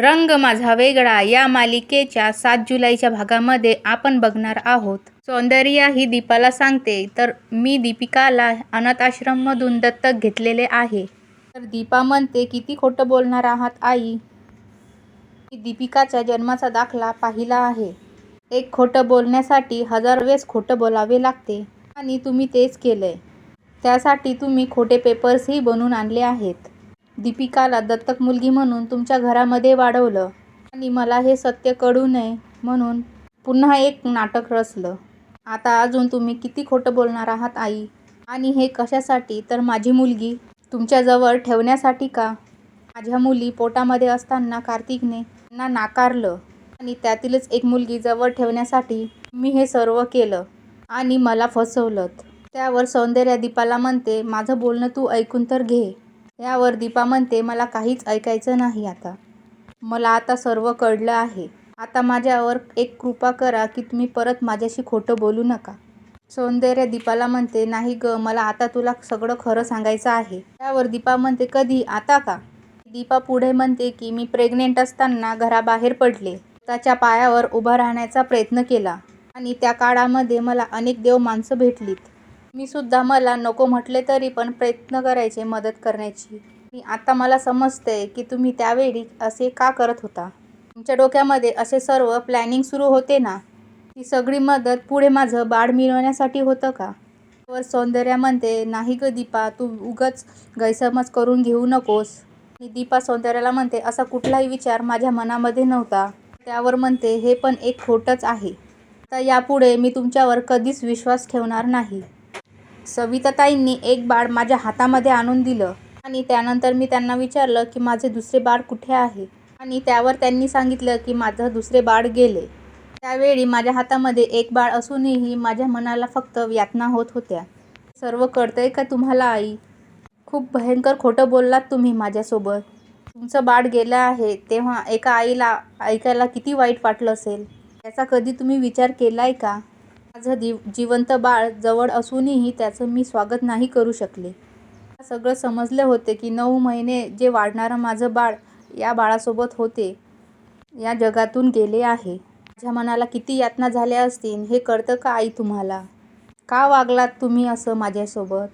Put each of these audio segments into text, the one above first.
रंग माझा वेगळा या मालिकेच्या 7 जुलैच्या भागामध्ये आपण बघणार आहोत. सौंदर्या ही दीपाला सांगते तर मी दीपिकाला अनाथ आश्रममधून दत्तक घेतलेले आहे. तर दीपा म्हणते किती खोटं बोलणार आहात आई. मी दीपिकाच्या जन्माचा दाखला पाहिला आहे. एक खोटं बोलण्यासाठी 1000 वेळेस खोटं बोलावे लागते आणि तुम्ही तेच केलंय. त्यासाठी तुम्ही खोटे पेपर्सही बनवून आणले आहेत. दीपिकाला दत्तक मुलगी म्हणून तुमच्या घरामध्ये वाढवलं आणि मला हे सत्य कळू नये म्हणून पुन्हा एक नाटक रचलं. आता अजून तुम्ही किती खोटं बोलणार आहात आई. आणि हे कशासाठी तर माझी मुलगी तुमच्याजवळ ठेवण्यासाठी का. माझ्या मुली पोटामध्ये असताना कार्तिकने त्यांना नाकारलं आणि त्यातीलच एक मुलगी जवळ ठेवण्यासाठी मी हे सर्व केलं आणि मला फसवलं. त्यावर सौंदर्या दीपाला म्हणते माझं बोलणं तू ऐकून तर घे. यावर दीपा म्हणते मला काहीच ऐकायचं नाही आता. मला आता सर्व कळलं आहे. आता माझ्यावर एक कृपा करा की तुम्ही परत माझ्याशी खोटं बोलू नका. सौंदर्या दीपाला म्हणते नाही ग, मला आता तुला सगळं खरं सांगायचं आहे. त्यावर दीपा म्हणते कधी, आता का. दीपा पुढे म्हणते की मी प्रेग्नेंट असताना घराबाहेर पडले. स्वतःच्या पायावर उभा राहण्याचा प्रयत्न केला आणि त्या काळामध्ये मला अनेक देव माणसं भेटलीत. मी सुद्धा मला नको म्हटले तरी पण प्रयत्न करायचे मदत करण्याची. आणि आता मला समजतंय की तुम्ही त्यावेळी असे का करत होता. तुमच्या डोक्यामध्ये असे सर्व प्लॅनिंग सुरू होते ना. ती सगळी मदत पुढे माझं बाळ मिळवण्यासाठी होतं का. त्यावर सौंदर्या म्हणते नाही ग दीपा, तू उगाच गैरसमज करून घेऊ नकोस. आणि दीपा सौंदर्याला म्हणते असा कुठलाही विचार माझ्या मनामध्ये नव्हता. त्यावर म्हणते हे पण एक खोटंच आहे. आता यापुढे मी तुमच्यावर कधीच विश्वास ठेवणार नाही. सविताताईंनी एक बाळ माझ्या हातामध्ये आणून दिलं आणि त्यानंतर मी त्यांना विचारलं की माझे दुसरे बाळ कुठे आहे आणि त्यावर त्यांनी सांगितलं की माझं दुसरे बाळ गेले. त्यावेळी माझ्या हातामध्ये एक बाळ असूनही माझ्या मनाला फक्त यातना होत होत्या. सर्व कळतंय का तुम्हाला आई. खूप भयंकर खोटं बोललात तुम्ही माझ्यासोबत. तुमचं बाळ गेलं आहे तेव्हा एका आईला ऐकायला किती वाईट वाटलं असेल. याचा कधी तुम्ही विचार केलाय का. माझं जिवंत बाळ जवळ असूनही त्याचं मी स्वागत नाही करू शकले. मला सगळं समजले होते की 9 महिने जे वाढणारं माझं बाळ या बाळासोबत होते या जगातून गेले आहे. माझ्या मनाला किती यातना झाल्या असतील हे कळतं का आई तुम्हाला. का वागलात तुम्ही असं माझ्यासोबत.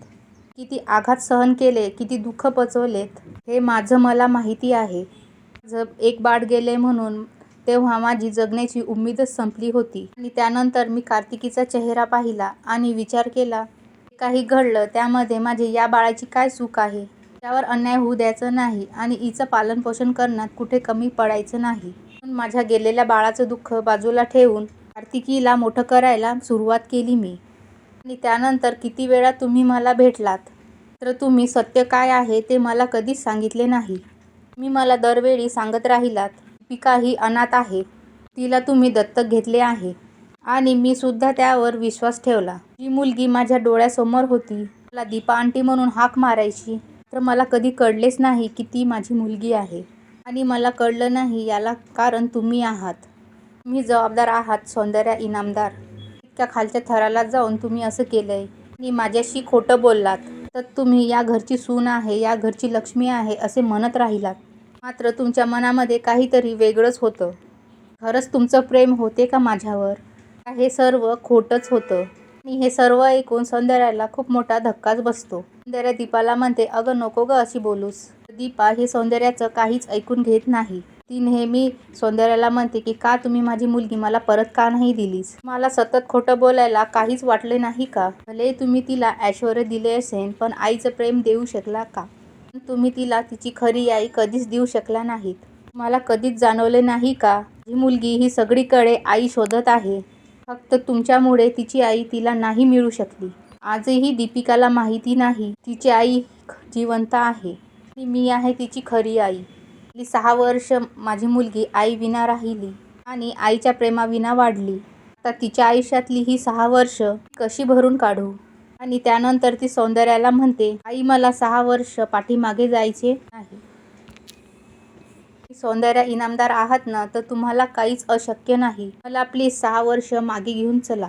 किती आघात सहन केले, किती दुःख पचवलेत हे माझं मला माहिती आहे. माझं एक बाळ गेले म्हणून तेव्हा माझी जगण्याची उम्मीदच संपली होती. आणि त्यानंतर मी कार्तिकीचा चेहरा पाहिला आणि विचार केला जे काही घडलं त्यामध्ये माझे या बाळाची काय चूक आहे. त्यावर अन्याय होऊ द्यायचं नाही आणि हिचं पालनपोषण करण्यात कुठे कमी पडायचं नाही. म्हणून माझ्या गेलेल्या बाळाचं दुःख बाजूला ठेवून कार्तिकीला मोठं करायला सुरुवात केली मी. आणि त्यानंतर किती वेळा तुम्ही मला भेटलात तर तुम्ही सत्य काय आहे ते मला कधीच सांगितले नाही. तुम्ही मला दरवेळी सांगत राहिलात दीपिका ही अनाथ आहे, तिला तुम्ही दत्तक घेतले आहे आणि मी सुद्धा त्यावर विश्वास ठेवला. जी मुलगी माझ्या डोळ्यासमोर होती मला दीपा आंटी म्हणून हाक मारायची तर मला कधी कळलेच नाही की ती माझी मुलगी आहे. आणि मला कळलं नाही याला कारण तुम्ही आहात. तुम्ही जबाबदार आहात सौंदर्या इनामदार. इतक्या खालच्या थराला जाऊन तुम्ही असं केलंय आणि माझ्याशी खोटं बोललात. तर तुम्ही या घरची सून आहे, या घरची लक्ष्मी आहे असे म्हणत राहिलात. मात्र तुमच्या मनामध्ये काहीतरी वेगळंच होतं. खरंच तुमचं प्रेम होते का माझ्यावर. हे सर्व खोटंच होतं. आणि हे सर्व ऐकून सौंदर्याला खूप मोठा धक्काच बसतो. सौंदर्या दीपाला म्हणते अगं नको ग अशी बोलूस. दीपा हे सौंदर्याचं काहीच ऐकून घेत नाही. ती नेहमी सौंदर्याला म्हणते की का तुम्ही माझी मुलगी मला परत का नाही दिलीस. मला सतत खोटं बोलायला काहीच वाटले नाही का. भले तुम्ही तिला ऐश्वर्य दिले असेल पण आईचं प्रेम देऊ शकला का. तुम्ही तिला तिची खरी आई कधीच देऊ शकला नाहीत. मला कधीच जाणवले नाही का ही मुलगी ही सगळीकडे आई शोधत आहे. फक्त तुमच्यामुळे तिची आई तिला नाही मिळू शकली. आजही दीपिकाला माहिती नाही तिची आई जिवंत आहे आणि मी आहे तिची खरी आई. गेली 6 वर्ष माझी मुलगी आई विना राहिली आणि आईच्या प्रेमाविना वाढली. आता तिच्या आयुष्यातली ही 6 वर्ष कशी भरून काढू. आणि त्यानंतर ती सौंदर्याला म्हणते आई मला 6 वर्ष पाठीमागे जायचे नाही. सौंदर्या इनामदार आहात ना तर तुम्हाला काहीच अशक्य नाही. मला प्लीज 6 वर्ष मागे घेऊन चला.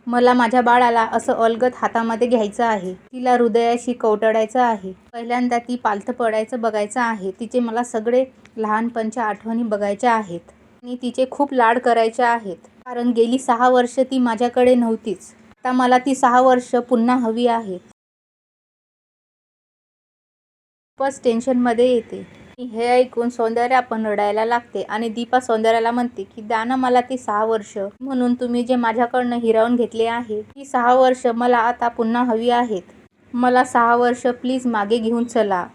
मला माझ्या बाळाला असं अलगद हातामध्ये घ्यायचं आहे. तिला हृदयाशी कवटाळायचं आहे. पहिल्यांदा ती पालथं पडायचं बघायचं आहे. तिचे मला सगळे लहानपणच्या आठवणी बघायच्या आहेत आणि तिचे खूप लाड करायचे आहेत. कारण गेली 6 वर्ष ती माझ्याकडे नव्हतीच. आता मला ती 6 वर्ष पुन्हा हवी आहेत. खूपच टेन्शनमध्ये येते. हे ऐकून सौंदर्या पण रडायला लागते आणि दीपा सौंदर्याला म्हणते की द्या ना मला ती 6 वर्ष. म्हणून तुम्ही जे माझ्याकडनं हिरावून घेतले आहे ती 6 वर्ष मला आता पुन्हा हवी आहेत. मला 6 वर्ष प्लीज मागे घेऊन चला.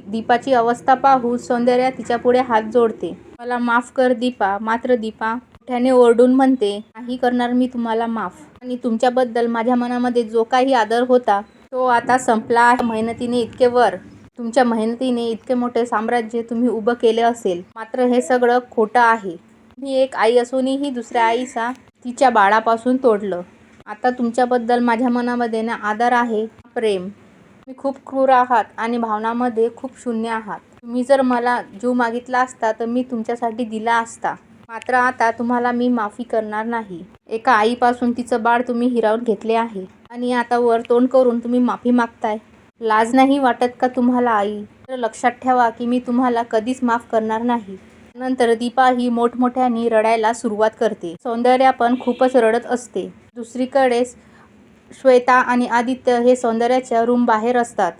दीपाची अवस्था पाहून सौंदर्या तिच्यापुढे हात जोडते. मला माफ कर दीपा. मात्र दीपा मोठ्याने ओरडून म्हणते, नाही करणार मी तुम्हाला माफ. आणि तुमच्याबद्दल माझ्या मनामध्ये जो काही आदर होता तो आता संपला आहे. तुमच्या मेहनतीने इतके मोठे साम्राज्य तुम्ही उभं केले असेल. मात्र हे सगळं खोटं आहे. तुम्ही एक आई असूनही दुसऱ्या आईचा तिच्या बाळापासून तोडलं. आता तुमच्याबद्दल माझ्या मनामध्ये ना आदर आहे ना प्रेम. तुम्ही खूप क्रूर आहात आणि भावनांमध्ये खूप शून्य आहात. तुम्ही जर मला जीव मागितला असता तर मी तुमच्यासाठी दिला असता. मात्र आता तुम्हाला मी माफी करणार नाही. एका आईपासून तिचं बाळ तुम्ही हिरावून घेतले आहे आणि आता वर तोंड करून तुम्ही माफी मागताय. लाज नाही वाटत का तुम्हाला आई? तर लक्षात ठेवा की मी तुम्हाला कधीच माफ करणार नाही. नंतर दीपा ही मोठमोठ्याने रडायला सुरुवात करते. सौंदर्या पण खूपच रडत असते. दुसरीकडे श्वेता आणि आदित्य हे सौंदर्याच्या रूम बाहेर असतात.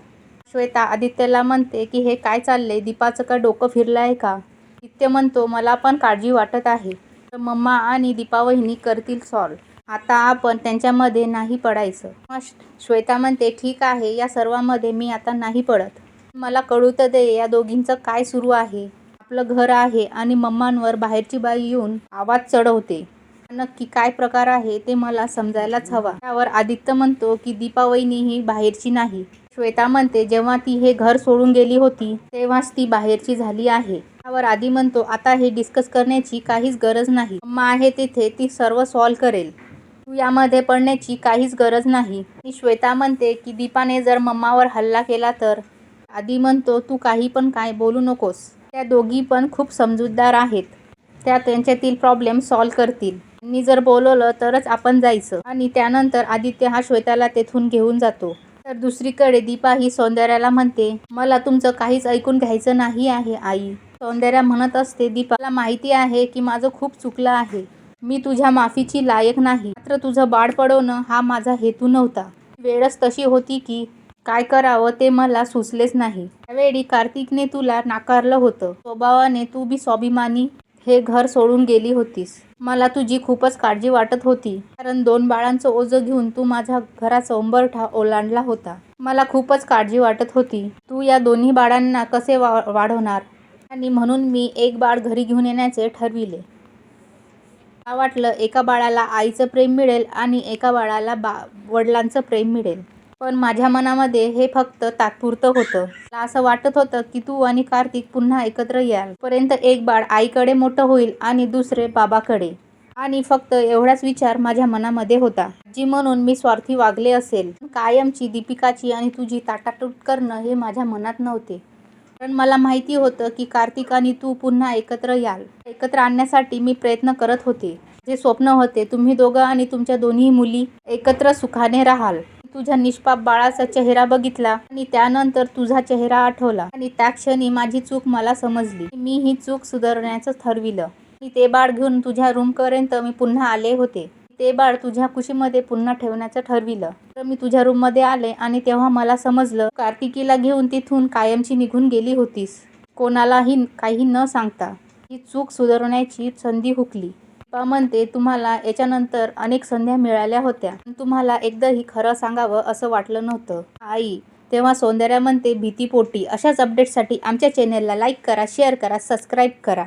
श्वेता आदित्यला म्हणते की हे काय चाललंय? दीपाचं का डोकं फिरलं आहे का? आदित्य म्हणतो मला पण काळजी वाटत आहे. तर मम्मा आणि दीपा वहिनी करतील सॉल्व. आता आपण त्यांच्यामध्ये नाही पडायचं. श्वेता म्हणते ठीक आहे, या सर्वांमध्ये मी आता नाही पडत. मला कळू तर दे या दोघींचं काय सुरू आहे. आपलं घर आहे आणि मम्मांवर बाहेरची बाई येऊन आवाज चढवते. नक्की काय प्रकार आहे ते मला समजायलाच हवा. त्यावर आदित्य म्हणतो की दीपा वहिनी ही बाहेरची नाही. श्वेता म्हणते जेव्हा ती हे घर सोडून गेली होती तेव्हाच ती बाहेरची झाली आहे. त्यावर आदी म्हणतो आता हे डिस्कस करण्याची काहीच गरज नाही. मम्मा आहे तिथे, ती सर्व सॉल्व करेल. तू यामध्ये पडण्याची काहीच गरज नाही. आणि श्वेता म्हणते की दीपाने जर मम्मावर हल्ला केला तर? आदी म्हणतो तू काही पण काय बोलू नकोस. त्या दोघी पण खूप समजूतदार आहेत. त्या त्यांच्यातील प्रॉब्लेम सॉल्व करतील. त्यांनी जर बोलवलं तरच आपण जायचं. आणि त्यानंतर आदित्य हा श्वेताला तेथून घेऊन जातो. तर दुसरीकडे दीपा ही सौंदर्याला म्हणते मला तुमचं काहीच ऐकून घ्यायचं नाही आहे आई. सौंदर्या म्हणत असते दीपा मला माहिती आहे की माझं खूप चुकलं आहे. मी तुझ्या माफीची लायक नाही. मात्र तुझं बाळ पळवणं हा माझा हेतू नव्हता. वेळच तशी होती की काय करावं ते मला सुचलेच नाही. त्यावेळी कार्तिकने तुला नाकारलं होतं. स्वभावाने तू बी स्वाभिमानी हे घर सोडून गेली होतीस. मला तुझी खूपच काळजी वाटत होती. कारण 2 बाळांचं ओझं घेऊन तू माझ्या घराचा उंबरठा ओलांडला होता. मला खूपच काळजी वाटत होती. तू या दोन्ही बाळांना कसे वाढवणार? आणि म्हणून मी एक बाळ घरी घेऊन येण्याचे ठरविले. मला वाटलं एका बाळाला आईचं प्रेम मिळेल आणि एका बाळाला वडिलांचं प्रेम मिळेल. पण माझ्या मनामध्ये हे फक्त तात्पुरतं होतं. मला असं वाटत होतं की तू आणि कार्तिक पुन्हा एकत्र याल. पर्यंत एक बाळ आईकडे मोठं होईल आणि दुसरे बाबाकडे. आणि फक्त एवढाच विचार माझ्या मनामध्ये होता. आजी म्हणून मी स्वार्थी वागले असेल. पण कायमची दीपिकाची आणि तुझी ताटातूट करणं हे माझ्या मनात नव्हते. कारण मला माहिती होतं की कार्तिक आणि तू पुन्हा एकत्र याल. एकत्र आणण्यासाठी मी प्रयत्न करत होते. जे स्वप्न होते तुम्ही दोघं आणि तुमच्या दोन्ही मुली एकत्र सुखाने राहाल. तुझ्या निष्पाप बाळाचा चेहरा बघितला आणि त्यानंतर तुझा चेहरा आठवला आणि त्या क्षणी माझी चूक मला समजली. मी ही चूक सुधारण्याचं ठरविलं. आणि ते बाळ घेऊन तुझ्या रूमपर्यंत मी पुन्हा आले होते. ते बाळ तुझ्या कुशीमध्ये पुन्हा ठेवण्याचं ठरविलं. तर मी तुझ्या रूममध्ये आले आणि तेव्हा मला समजलं कार्तिकीला घेऊन तिथून कायमची निघून गेली होतीस. कोणालाही काही न सांगता. ही चूक सुधारण्याची संधी हुकली. दीपा म्हणते तुम्हाला याच्यानंतर अनेक संध्या मिळाल्या होत्या. पण तुम्हाला एकदाही खरं सांगावं असं वाटलं नव्हतं आई. तेव्हा सौंदर्या म्हणते भीतीपोटी. अशाच अपडेट्ससाठी आमच्या चॅनेलला लाईक करा, शेअर करा, सबस्क्राईब करा.